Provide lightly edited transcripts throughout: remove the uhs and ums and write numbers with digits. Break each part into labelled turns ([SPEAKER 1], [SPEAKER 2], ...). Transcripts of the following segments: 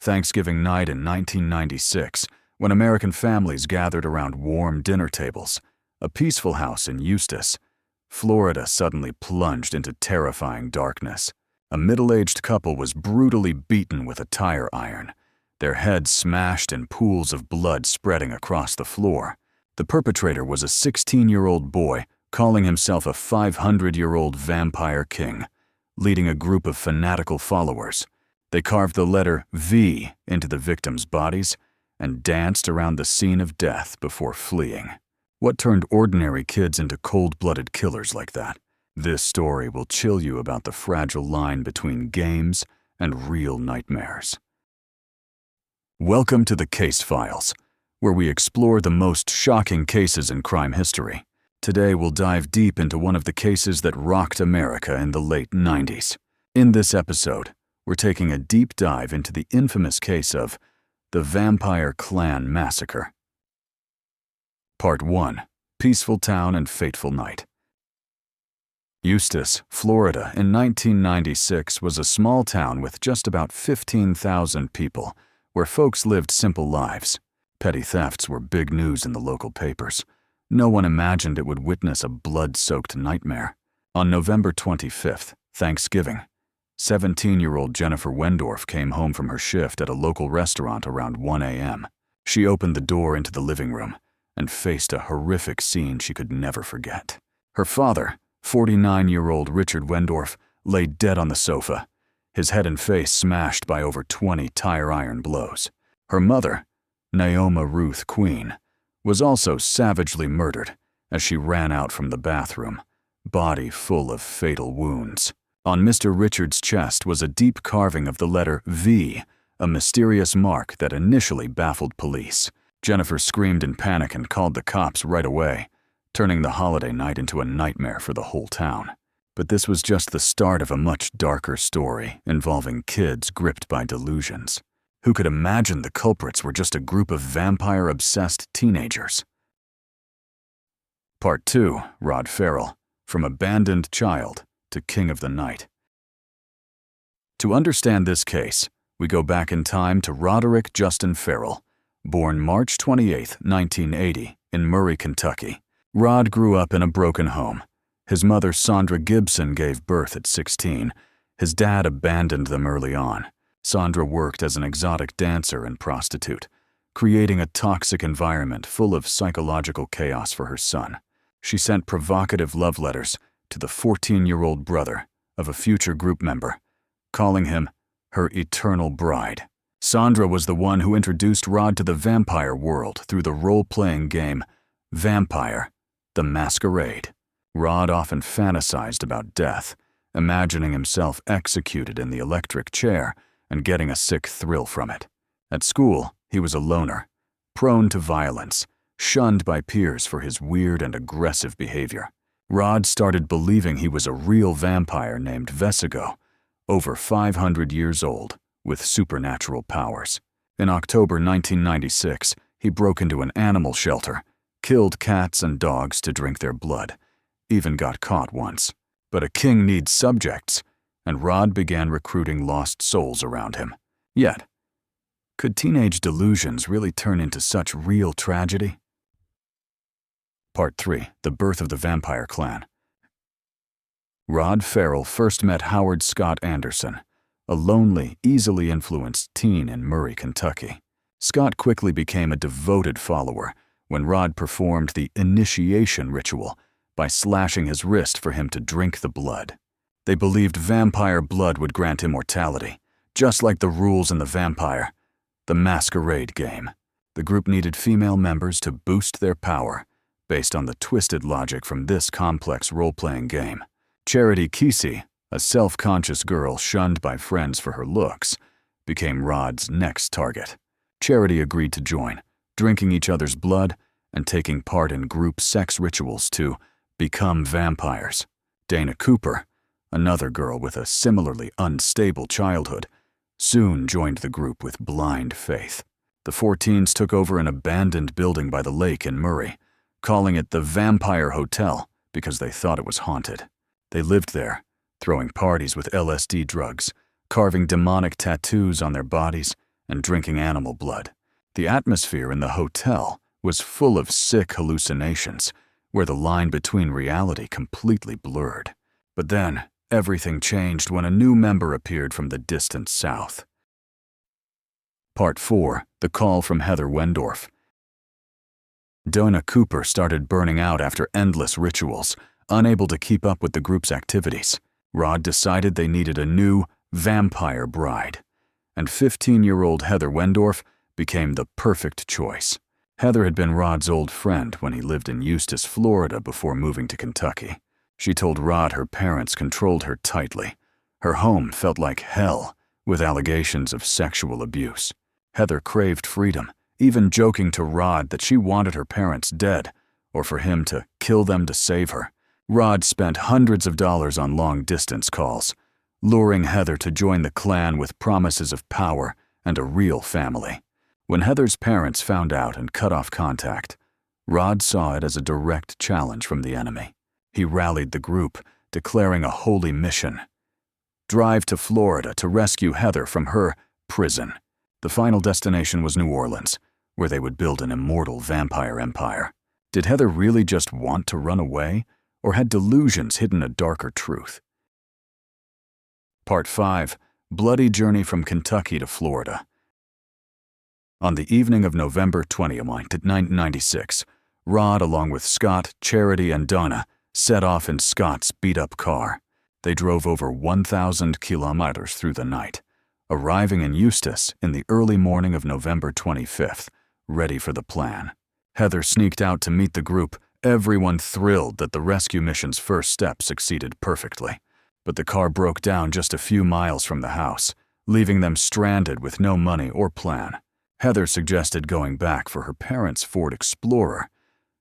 [SPEAKER 1] Thanksgiving night in 1996, when American families gathered around warm dinner tables, a peaceful house in Eustis, Florida suddenly plunged into terrifying darkness. A middle-aged couple was brutally beaten with a tire iron, their heads smashed and pools of blood spreading across the floor. The perpetrator was a 16-year-old boy calling himself a 500-year-old vampire king, leading a group of fanatical followers. They carved the letter V into the victims' bodies and danced around the scene of death before fleeing. What turned ordinary kids into cold-blooded killers like that? This story will chill you about the fragile line between games and real nightmares. Welcome to the Case Files, where we explore the most shocking cases in crime history. Today we'll dive deep into one of the cases that rocked America in the late 90s. In this episode, we're taking a deep dive into the infamous case of the Vampire Clan Massacre. Part 1. Peaceful Town and Fateful Night. Eustis, Florida, in 1996 was a small town with just about 15,000 people, where folks lived simple lives. Petty thefts were big news in the local papers. No one imagined it would witness a blood-soaked nightmare. On November 25th, Thanksgiving, 17-year-old Jennifer Wendorf came home from her shift at a local restaurant around 1 a.m. She opened the door into the living room and faced a horrific scene she could never forget. Her father, 49-year-old Richard Wendorf, lay dead on the sofa, his head and face smashed by over 20 tire iron blows. Her mother, Naoma Ruth Queen, was also savagely murdered as she ran out from the bathroom, body full of fatal wounds. On Mr. Richard's chest was a deep carving of the letter V, a mysterious mark that initially baffled police. Jennifer screamed in panic and called the cops right away, turning the holiday night into a nightmare for the whole town. But this was just the start of a much darker story involving kids gripped by delusions. Who could imagine the culprits were just a group of vampire-obsessed teenagers? Part 2. Rod Ferrell, From Abandoned Child to King of the Night. To understand this case, we go back in time to Roderick Justin Ferrell, born March 28, 1980, in Murray, Kentucky. Rod grew up in a broken home. His mother, Sandra Gibson, gave birth at 16. His dad abandoned them early on. Sandra worked as an exotic dancer and prostitute, creating a toxic environment full of psychological chaos for her son. She sent provocative love letters to the 14-year-old brother of a future group member, calling him her eternal bride. Sandra was the one who introduced Rod to the vampire world through the role-playing game Vampire: The Masquerade. Rod often fantasized about death, imagining himself executed in the electric chair and getting a sick thrill from it. At school, he was a loner, prone to violence, shunned by peers for his weird and aggressive behavior. Rod started believing he was a real vampire named Vesigo, over 500 years old, with supernatural powers. In October 1996, he broke into an animal shelter, killed cats and dogs to drink their blood, even got caught once. But a king needs subjects, and Rod began recruiting lost souls around him. Yet, could teenage delusions really turn into such real tragedy? Part 3. The Birth of the Vampire Clan. Rod Ferrell first met Howard Scott Anderson, a lonely, easily influenced teen in Murray, Kentucky. Scott quickly became a devoted follower when Rod performed the initiation ritual by slashing his wrist for him to drink the blood. They believed vampire blood would grant immortality, just like the rules in the Masquerade game. The group needed female members to boost their power, based on the twisted logic from this complex role-playing game. Charity Kesey, a self-conscious girl shunned by friends for her looks, became Rod's next target. Charity agreed to join, drinking each other's blood and taking part in group sex rituals to become vampires. Dana Cooper, another girl with a similarly unstable childhood, soon joined the group with blind faith. The four teens took over an abandoned building by the lake in Murray, calling it the Vampire Hotel because they thought it was haunted. They lived there, throwing parties with LSD drugs, carving demonic tattoos on their bodies, and drinking animal blood. The atmosphere in the hotel was full of sick hallucinations, where the line between reality completely blurred. But then, everything changed when a new member appeared from the distant south. Part 4. The Call from Heather Wendorf. Donna Cooper started burning out after endless rituals, unable to keep up with the group's activities. Rod decided they needed a new vampire bride, and 15-year-old Heather Wendorf became the perfect choice. Heather had been Rod's old friend when he lived in Eustis, Florida before moving to Kentucky. She told Rod her parents controlled her tightly. Her home felt like hell, with allegations of sexual abuse. Heather craved freedom, even joking to Rod that she wanted her parents dead, or for him to kill them to save her. Rod spent hundreds of dollars on long-distance calls, luring Heather to join the clan with promises of power and a real family. When Heather's parents found out and cut off contact, Rod saw it as a direct challenge from the enemy. He rallied the group, declaring a holy mission: drive to Florida to rescue Heather from her prison. The final destination was New Orleans, where they would build an immortal vampire empire. Did Heather really just want to run away, or had delusions hidden a darker truth? Part 5. Bloody Journey from Kentucky to Florida. On the evening of November 20, 1996, Rod, along with Scott, Charity, and Donna, set off in Scott's beat-up car. They drove over 1,000 kilometers through the night, arriving in Eustis in the early morning of November 25th, ready for the plan. Heather sneaked out to meet the group, everyone thrilled that the rescue mission's first step succeeded perfectly. But the car broke down just a few miles from the house, leaving them stranded with no money or plan. Heather suggested going back for her parents' Ford Explorer.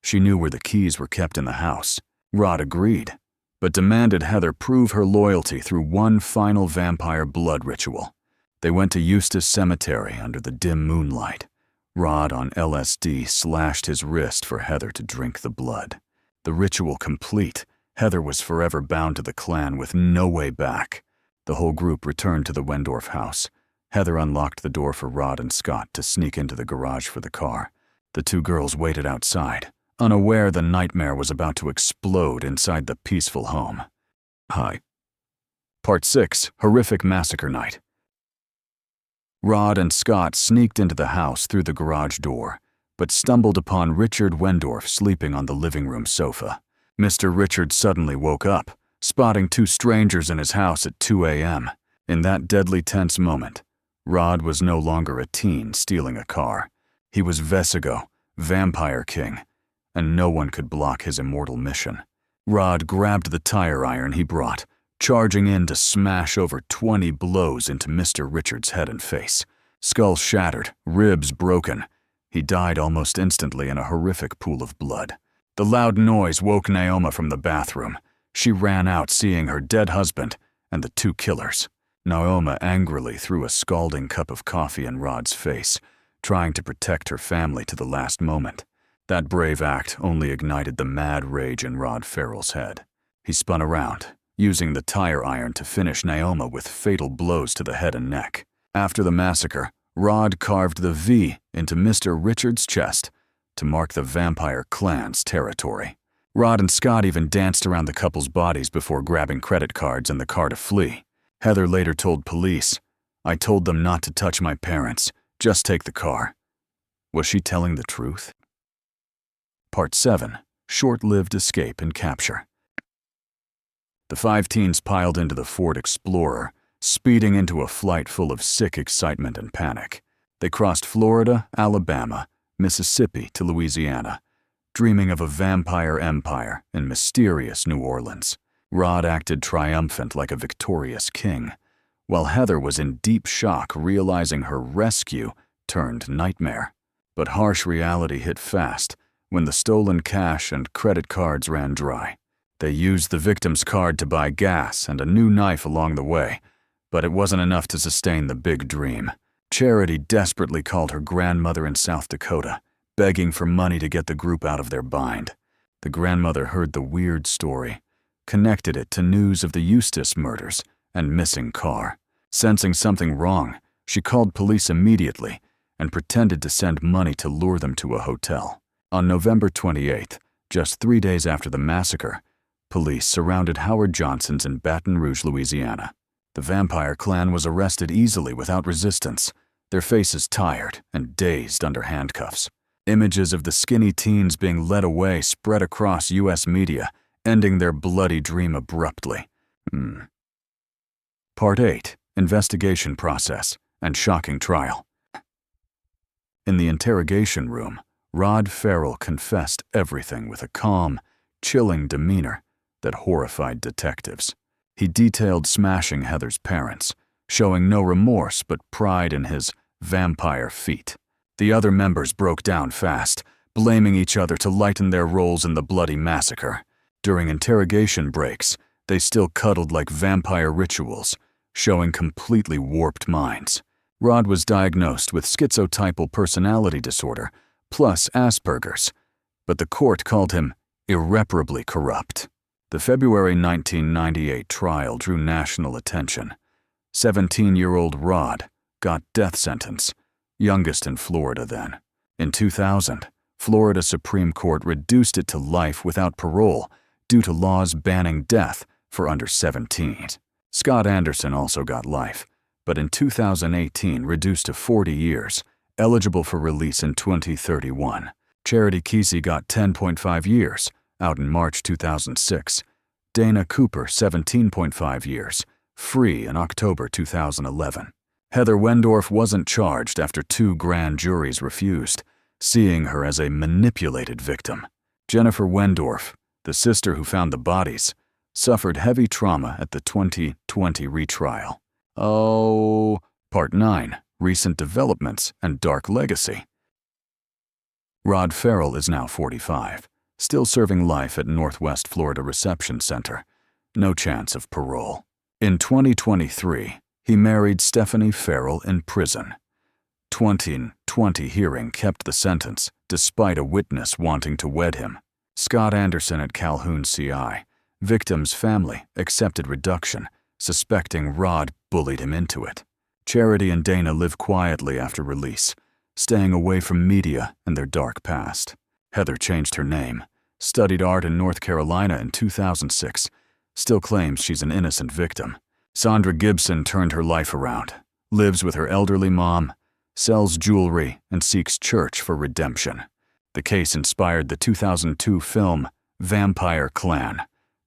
[SPEAKER 1] She knew where the keys were kept in the house. Rod agreed, but demanded Heather prove her loyalty through one final vampire blood ritual. They went to Eustis Cemetery under the dim moonlight. Rod, on LSD, slashed his wrist for Heather to drink the blood. The ritual complete, Heather was forever bound to the clan with no way back. The whole group returned to the Wendorf house. Heather unlocked the door for Rod and Scott to sneak into the garage for the car. The two girls waited outside, unaware the nightmare was about to explode inside the peaceful home. Hi. Part 6. Horrific Massacre Night. Rod and Scott sneaked into the house through the garage door, but stumbled upon Richard Wendorf sleeping on the living room sofa. Mr. Richard suddenly woke up, spotting two strangers in his house at 2 a.m. In that deadly tense moment, Rod was no longer a teen stealing a car. He was Vesigo, Vampire King, and no one could block his immortal mission. Rod grabbed the tire iron he brought, charging in to smash over 20 blows into Mr. Richard's head and face. Skull shattered, ribs broken. He died almost instantly in a horrific pool of blood. The loud noise woke Naoma from the bathroom. She ran out, seeing her dead husband and the two killers. Naoma angrily threw a scalding cup of coffee in Rod's face, trying to protect her family to the last moment. That brave act only ignited the mad rage in Rod Ferrell's head. He spun around, using the tire iron to finish Naoma with fatal blows to the head and neck. After the massacre, Rod carved the V into Mr. Richard's chest to mark the vampire clan's territory. Rod and Scott even danced around the couple's bodies before grabbing credit cards in the car to flee. Heather later told police, "I told them not to touch my parents, just take the car." Was she telling the truth? Part 7. Short-lived escape and capture. The 5 teens piled into the Ford Explorer, speeding into a flight full of sick excitement and panic. They crossed Florida, Alabama, Mississippi to Louisiana, dreaming of a vampire empire in mysterious New Orleans. Rod acted triumphant like a victorious king, while Heather was in deep shock realizing her rescue turned nightmare. But harsh reality hit fast when the stolen cash and credit cards ran dry. They used the victim's card to buy gas and a new knife along the way, but it wasn't enough to sustain the big dream. Charity desperately called her grandmother in South Dakota, begging for money to get the group out of their bind. The grandmother heard the weird story, connected it to news of the Eustis murders and missing car. Sensing something wrong, She called police immediately and pretended to send money to lure them to a hotel. On November 28th, just 3 days after the massacre, police surrounded Howard Johnson's in Baton Rouge, Louisiana. The vampire clan was arrested easily without resistance, their faces tired and dazed under handcuffs. Images of the skinny teens being led away spread across U.S. media, ending their bloody dream abruptly. Part 8. Investigation Process and Shocking Trial. In the interrogation room, Rod Ferrell confessed everything with a calm, chilling demeanor that horrified detectives. He detailed smashing Heather's parents, showing no remorse but pride in his vampire feat. The other members broke down fast, blaming each other to lighten their roles in the bloody massacre. During interrogation breaks, they still cuddled like vampire rituals, showing completely warped minds. Rod was diagnosed with schizotypal personality disorder, plus Asperger's, but the court called him irreparably corrupt. The February 1998 trial drew national attention. 17-year-old Rod got death sentence, youngest in Florida then. In 2000, Florida Supreme Court reduced it to life without parole due to laws banning death for under 17s. Scott Anderson also got life, but in 2018 reduced to 40 years, eligible for release in 2031. Charity Kesey got 10.5 years, out in March 2006. Dana Cooper, 17.5 years, free in October 2011. Heather Wendorf wasn't charged after 2 grand juries refused, seeing her as a manipulated victim. Jennifer Wendorf, the sister who found the bodies, suffered heavy trauma at the 2020 retrial. Part 9. Recent Developments and Dark Legacy. Rod Ferrell is now 45, still serving life at Northwest Florida Reception Center. No chance of parole. In 2023, he married Stephanie Ferrell in prison. 2020 hearing kept the sentence, despite a witness wanting to wed him. Scott Anderson at Calhoun CI. Victim's family accepted reduction, suspecting Rod bullied him into it. Charity and Dana live quietly after release, staying away from media and their dark past. Heather changed her name, studied art in North Carolina in 2006, still claims she's an innocent victim. Sandra Gibson turned her life around, lives with her elderly mom, sells jewelry, and seeks church for redemption. The case inspired the 2002 film Vampire Clan,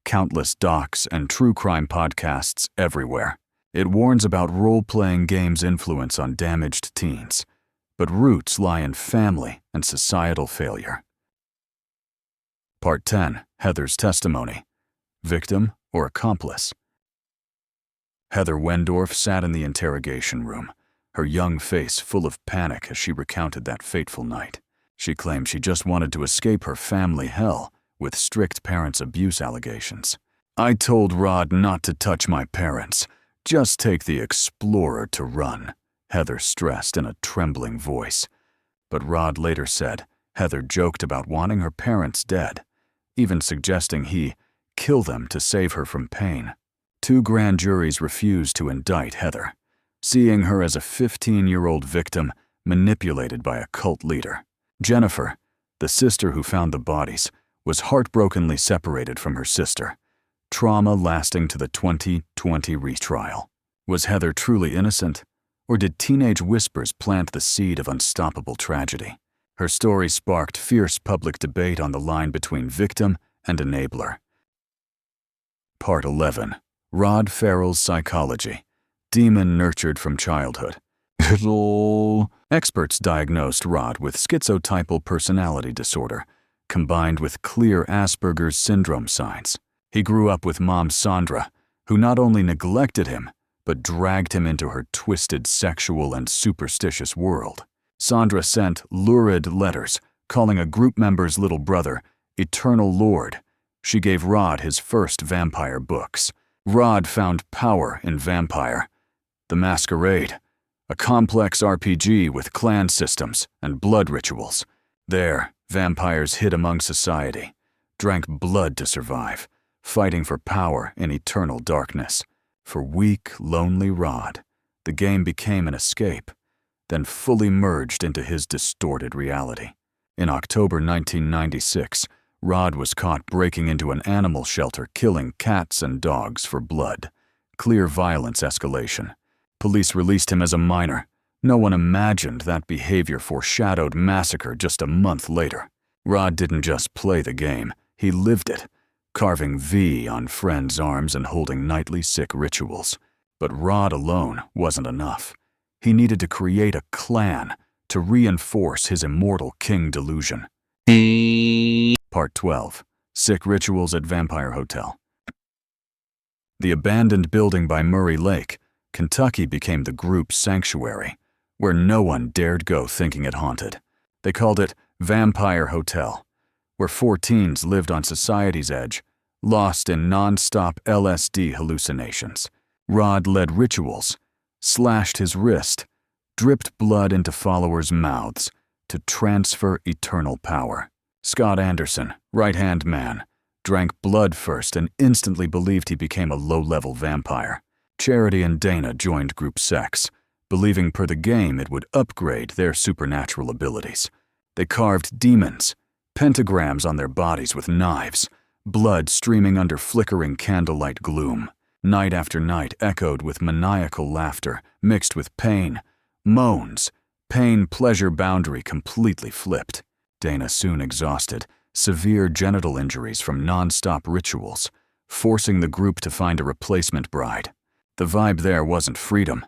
[SPEAKER 1] countless docs and true crime podcasts everywhere. It warns about role-playing games' influence on damaged teens, but roots lie in family and societal failure. Part 10. Heather's testimony. Victim or accomplice? Heather Wendorf sat in the interrogation room, her young face full of panic as she recounted that fateful night. She claimed she just wanted to escape her family hell with strict parents' abuse allegations. "I told Rod not to touch my parents, just take the Explorer to run," Heather stressed in a trembling voice. But Rod later said Heather joked about wanting her parents dead, even suggesting he kill them to save her from pain. 2 grand juries refused to indict Heather, seeing her as a 15-year-old victim manipulated by a cult leader. Jennifer, the sister who found the bodies, was heartbrokenly separated from her sister, trauma lasting to the 2020 retrial. Was Heather truly innocent, or did teenage whispers plant the seed of unstoppable tragedy? Her story sparked fierce public debate on the line between victim and enabler. Part 11. Rod Ferrell's Psychology. Demon nurtured from childhood. Experts diagnosed Rod with schizotypal personality disorder, combined with clear Asperger's syndrome signs. He grew up with mom Sandra, who not only neglected him, but dragged him into her twisted sexual and superstitious world. Sandra sent lurid letters, calling a group member's little brother Eternal Lord. She gave Rod his first vampire books. Rod found power in Vampire, the Masquerade, a complex RPG with clan systems and blood rituals. There, vampires hid among society, drank blood to survive, fighting for power in eternal darkness. For weak, lonely Rod, The game became an escape, then fully merged into his distorted reality. In October 1996, Rod was caught breaking into an animal shelter, killing cats and dogs for blood. Clear violence escalation. Police released him as a minor. No one imagined that behavior foreshadowed massacre just a month later. Rod didn't just play the game, he lived it, carving V on friends' arms and holding nightly sick rituals. But Rod alone wasn't enough. He needed to create a clan to reinforce his immortal king delusion. Part 12. Sick Rituals at Vampire Hotel. The abandoned building by Murray Lake, Kentucky became the group's sanctuary, where no one dared go thinking it haunted. They called it Vampire Hotel, where 4 teens lived on society's edge, lost in non-stop LSD hallucinations. Rod led rituals, slashed his wrist, dripped blood into followers' mouths to transfer eternal power. Scott Anderson, right-hand man, drank blood first and instantly believed he became a low-level vampire. Charity and Dana joined group sex, believing per the game it would upgrade their supernatural abilities. They carved demons, pentagrams on their bodies with knives, blood streaming under flickering candlelight gloom. Night after night echoed with maniacal laughter mixed with pain, moans, pain-pleasure boundary completely flipped. Dana soon exhausted, severe genital injuries from non-stop rituals, forcing the group to find a replacement bride. The vibe there wasn't freedom,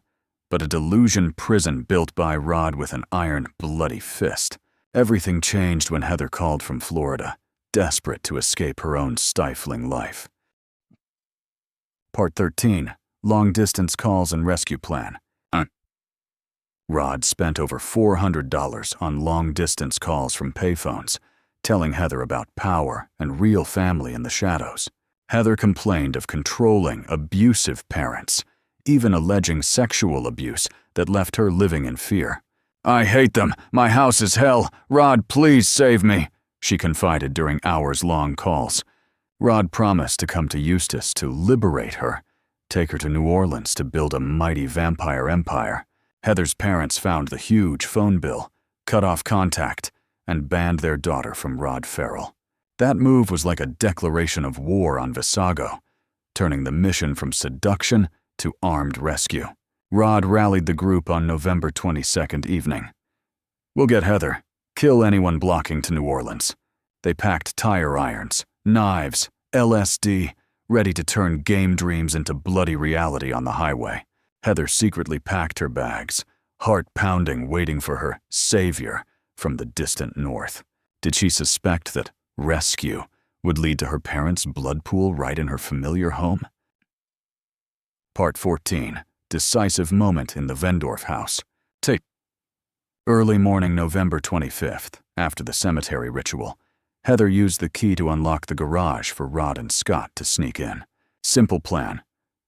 [SPEAKER 1] but a delusion prison built by Rod with an iron, bloody fist. Everything changed when Heather called from Florida, desperate to escape her own stifling life. Part 13. Long-distance calls and rescue plan. Rod spent over $400 on long-distance calls from payphones, telling Heather about power and real family in the shadows. Heather complained of controlling, abusive parents, even alleging sexual abuse that left her living in fear. "I hate them. My house is hell. Rod, please save me," she confided during hours-long calls. Rod promised to come to Eustis to liberate her, take her to New Orleans to build a mighty vampire empire. Heather's parents found the huge phone bill, cut off contact, and banned their daughter from Rod Ferrell. That move was like a declaration of war on Visago, turning the mission from seduction to armed rescue. Rod rallied the group on November 22nd evening. "We'll get Heather. Kill anyone blocking to New Orleans." They packed tire irons, knives, LSD, ready to turn game dreams into bloody reality on the highway. Heather secretly packed her bags, heart pounding, waiting for her savior from the distant north. Did she suspect that rescue would lead to her parents' blood pool right in her familiar home? Part 14. Decisive moment in the Wendorf house. Early morning, November 25th, after the cemetery ritual, Heather used the key to unlock the garage for Rod and Scott to sneak in. Simple plan.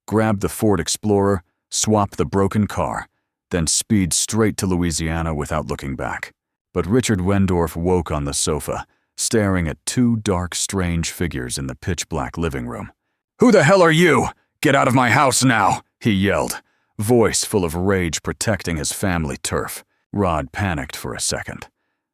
[SPEAKER 1] Grab the Ford Explorer, swap the broken car, then speed straight to Louisiana without looking back. But Richard Wendorf woke on the sofa, staring at 2 dark, strange figures in the pitch-black living room. "Who the hell are you? Get out of my house now!" he yelled, voice full of rage protecting his family turf. Rod panicked for a second.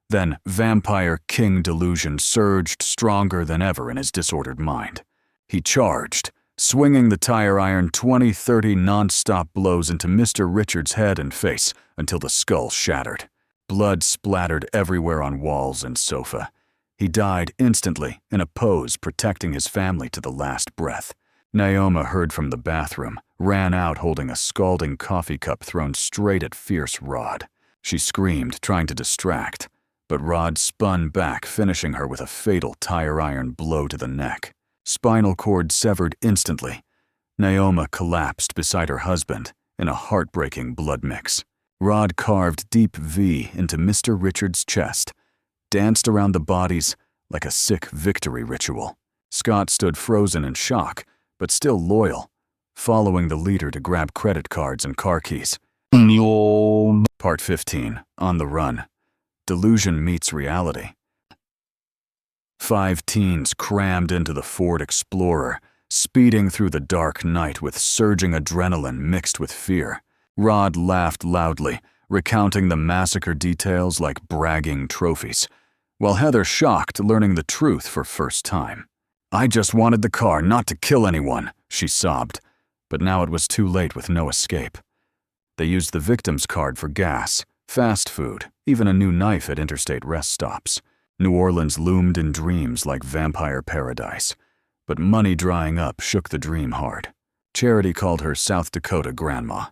[SPEAKER 1] Then vampire king delusion surged stronger than ever in his disordered mind. He charged, swinging the tire iron 20-30 non-stop blows into Mr. Richards' head and face until the skull shattered. Blood splattered everywhere on walls and sofa. He died instantly in a pose protecting his family to the last breath. Naoma heard from the bathroom, ran out holding a scalding coffee cup thrown straight at fierce Rod. She screamed, trying to distract, but Rod spun back, finishing her with a fatal tire iron blow to the neck. Spinal cord severed instantly. Naoma collapsed beside her husband in a heartbreaking blood mix. Rod carved deep V into Mr. Richards' chest, danced around the bodies like a sick victory ritual. Scott stood frozen in shock, but still loyal, following the leader to grab credit cards and car keys. Part 15. On the Run. Delusion meets reality. 5 teens crammed into the Ford Explorer, speeding through the dark night with surging adrenaline mixed with fear. Rod laughed loudly, recounting the massacre details like bragging trophies, while Heather shocked, learning the truth for first time. "I just wanted the car, not to kill anyone," she sobbed, but now it was too late with no escape. They used the victim's card for gas, fast food, even a new knife at interstate rest stops. New Orleans loomed in dreams like vampire paradise, but money drying up shook the dream hard. Charity called her South Dakota grandma.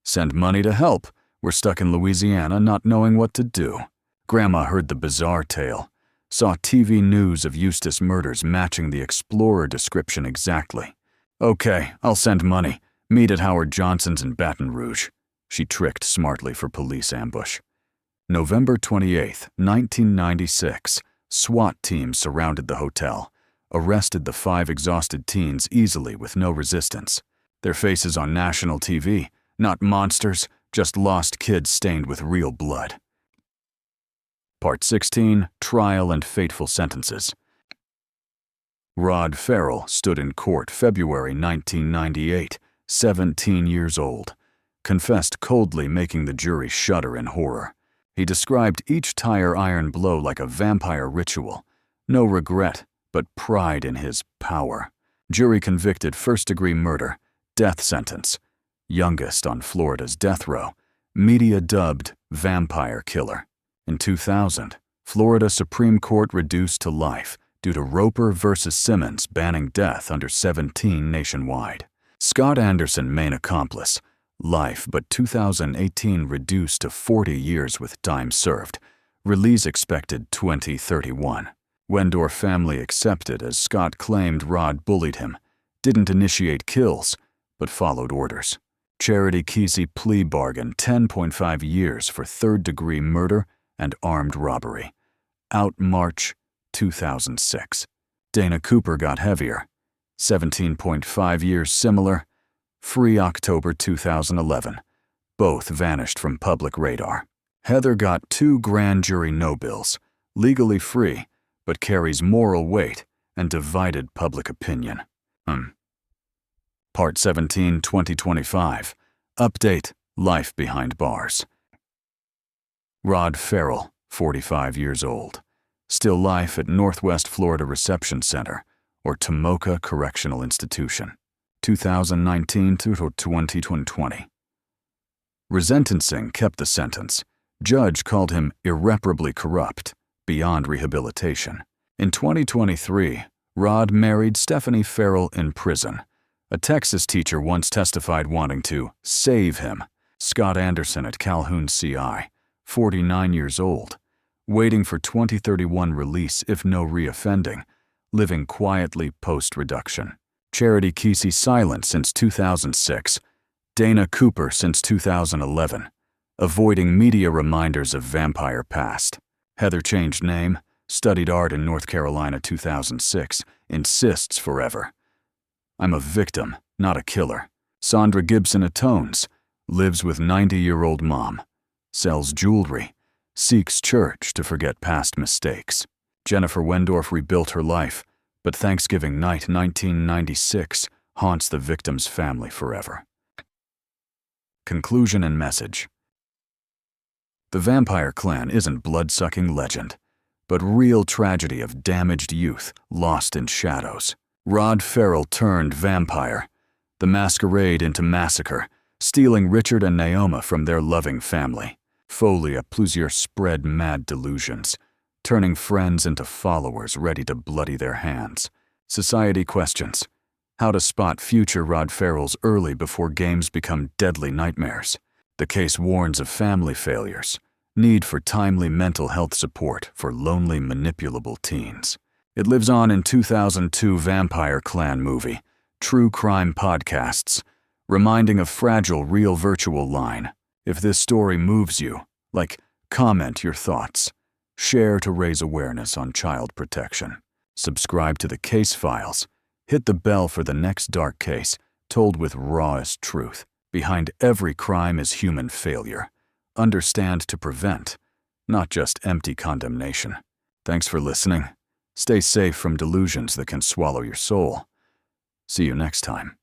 [SPEAKER 1] "Send money to help. We're stuck in Louisiana not knowing what to do." Grandma heard the bizarre tale, saw TV news of Eustis murders matching the Explorer description exactly. "Okay, I'll send money. Meet at Howard Johnson's in Baton Rouge." She tricked smartly for police ambush. November 28, 1996, SWAT teams surrounded the hotel, arrested the 5 exhausted teens easily with no resistance. Their faces on national TV, not monsters, just lost kids stained with real blood. Part 16, Trial and Fateful Sentences. Rod Ferrell stood in court February 1998, 17 years old, confessed coldly, making the jury shudder in horror. He described each tire iron blow like a vampire ritual, no regret, but pride in his power. Jury convicted first-degree murder, death sentence, youngest on Florida's death row, media dubbed vampire killer. In 2000, Florida Supreme Court reduced to life due to Roper versus Simmons banning death under 17 nationwide. Scott Anderson, main accomplice, life, but 2018 reduced to 40 years with time served. Release expected 2031. Wendorf family accepted as Scott claimed Rod bullied him, didn't initiate kills, but followed orders. Charity Kesey plea bargain 10.5 years for third-degree murder and armed robbery. Out March 2006. Dana Cooper got heavier. 17.5 years similar. Free October 2011. Both vanished from public radar. Heather got 2 grand jury no-bills, legally free, but carries moral weight and divided public opinion. Part 17, 2025. Update, Life Behind Bars. Rod Ferrell, 45 years old. Still life at Northwest Florida Reception Center, or Tomoka Correctional Institution. 2019 to 2020. Resentencing kept the sentence. Judge called him irreparably corrupt, beyond rehabilitation. In 2023, Rod married Stephanie Ferrell in prison. A Texas teacher once testified wanting to save him. Scott Anderson at Calhoun CI, 49 years old, waiting for 2031 release if no reoffending, living quietly post-reduction. Charity Kesey silent since 2006, Dana Cooper since 2011, avoiding media reminders of vampire past. Heather changed name, studied art in North Carolina 2006, insists forever. I'm a victim, not a killer. Sandra Gibson atones, lives with 90-year-old mom, sells jewelry, seeks church to forget past mistakes. Jennifer Wendorf rebuilt her life, but Thanksgiving night 1996 haunts the victim's family forever. Conclusion and message. The vampire clan isn't blood-sucking legend, but real tragedy of damaged youth lost in shadows. Rod Ferrell turned vampire, the masquerade into massacre, stealing Richard and Naoma from their loving family. Folie à plusieurs spread mad delusions, turning friends into followers ready to bloody their hands. Society questions how to spot future Rod Ferrells early before games become deadly nightmares. The case warns of family failures, need for timely mental health support for lonely, manipulable teens. It lives on in 2002 Vampire Clan movie, true crime podcasts, reminding of fragile real virtual line. If this story moves you, comment your thoughts. Share to raise awareness on child protection. Subscribe to the Case Files. Hit the bell for the next dark case, told with rawest truth. Behind every crime is human failure. Understand to prevent, not just empty condemnation. Thanks for listening. Stay safe from delusions that can swallow your soul. See you next time.